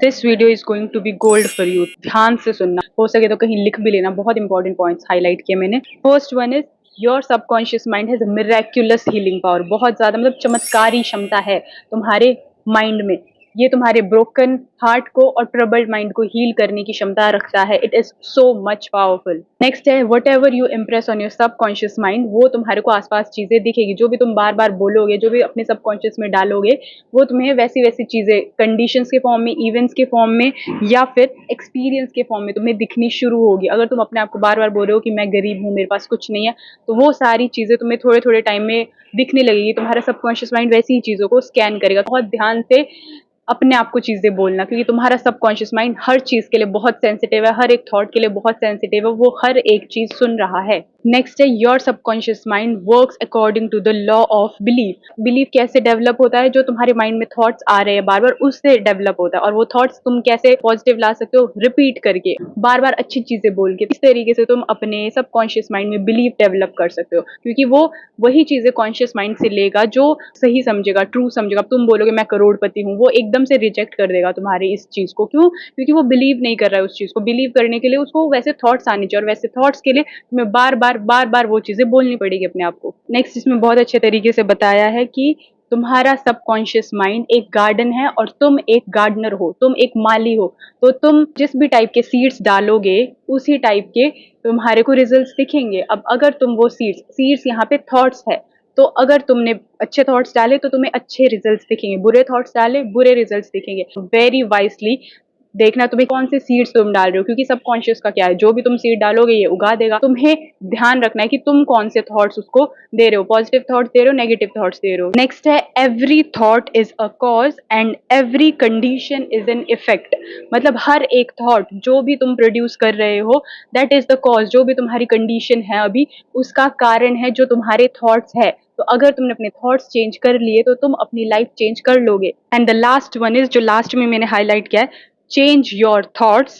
This video is going to be gold for you. ध्यान से सुनना, हो सके तो कहीं लिख भी लेना, बहुत इंपॉर्टेंट पॉइंट्स हाईलाइट किए मैंने। First one is your subconscious mind has miraculous healing power. बहुत ज्यादा मतलब चमत्कारी क्षमता है तुम्हारे माइंड में। ये तुम्हारे ब्रोकन हार्ट को और ट्रबल्ड माइंड को हील करने की क्षमता रखता है। It is so much powerful. Next है whatever you impress on your subconscious mind, वो तुम्हारे को आसपास चीजें दिखेगी। जो भी तुम बार बार बोलोगे, जो भी अपने सबकॉन्शियस में डालोगे, वो तुम्हें वैसी वैसी चीजें कंडीशंस के फॉर्म में, इवेंट्स के फॉर्म में या फिर एक्सपीरियंस के फॉर्म में तुम्हें दिखनी शुरू होगी। अगर तुम अपने आप को बार बार बोल रहे हो कि मैं गरीब हूँ, मेरे पास कुछ नहीं है, तो वो सारी चीजें तुम्हें थोड़े थोड़े टाइम में दिखने लगेगी। तुम्हारा सबकॉन्शियस माइंड वैसी ही चीजों को स्कैन करेगा। बहुत ध्यान से अपने आप को चीजें बोलना, क्योंकि तुम्हारा सबकॉन्शियस माइंड हर चीज के लिए बहुत सेंसिटिव है, हर एक थॉट के लिए बहुत सेंसिटिव है, वो हर एक चीज सुन रहा है। नेक्स्ट है your subconscious mind works according to the law of belief. Belief कैसे डेवलप होता है? जो तुम्हारे माइंड में थॉट्स आ रहे हैं बार बार, उससे डेवलप होता है। और वो थॉट्स तुम कैसे पॉजिटिव ला सकते हो? रिपीट करके, बार बार अच्छी चीजें बोल के। इस तरीके से तुम अपने सबकॉन्शियस माइंड में बिलीफ डेवलप कर सकते हो, क्योंकि वो वही चीजें कॉन्शियस माइंड से लेगा जो सही समझेगा, ट्रू समझेगा। तुम बोलोगे मैं करोड़पति हूँ, वो एकदम से रिजेक्ट कर देगा तुम्हारी इस चीज को। क्यों? क्योंकि वो बिलीव नहीं कर रहा है उस चीज को। बिलीव करने के लिए उसको वैसे थॉट्स आने चाहिए, और वैसे थॉट्स के लिए तुम्हें बार बार वो चीजें बोलनी पड़ेगी अपने आप को। नेक्स्ट इसमें बहुत अच्छे तरीके से बताया है कि तुम्हारा सबकॉन्शियस माइंड एक गार्डन है और तुम एक गार्डनर हो, तुम एक माली हो। तो तुम जिस भी टाइप के सीड्स डालोगे, उसी टाइप के तुम्हारे को रिजल्ट्स दिखेंगे। अब अगर तुम वो सीड्स यहाँ पे थॉट्स है, तो अगर तुमने अच्छे थॉट्स डाले तो तुम्हें अच्छे रिजल्ट्स दिखेंगे, बुरे थॉट्स डाले बुरे रिजल्ट्स दिखेंगे। वेरी वाइजली देखना तुम्हें कौन से सीड्स तुम डाल रहे हो, क्योंकि सबकॉन्शियस का क्या है, जो भी तुम सीड डालोगे ये उगा देगा। तुम्हें ध्यान रखना है कि तुम कौन से थॉट्स उसको दे रहे हो, पॉजिटिव थॉट्स दे रहे हो, नेगेटिव थॉट्स दे रहे हो। नेक्स्ट है every thought is a cause and every condition is an effect. मतलब हर एक थॉट जो भी तुम प्रोड्यूस कर रहे हो, दैट इज द कॉज। जो भी तुम्हारी कंडीशन है अभी, उसका कारण है जो तुम्हारे थॉट्स है। तो अगर तुमने अपने थॉट्स चेंज कर लिए तो तुम अपनी लाइफ चेंज कर लोगे। And the last one is, जो लास्ट में मैंने हाईलाइट किया है, change your thoughts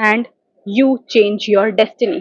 and you change your destiny.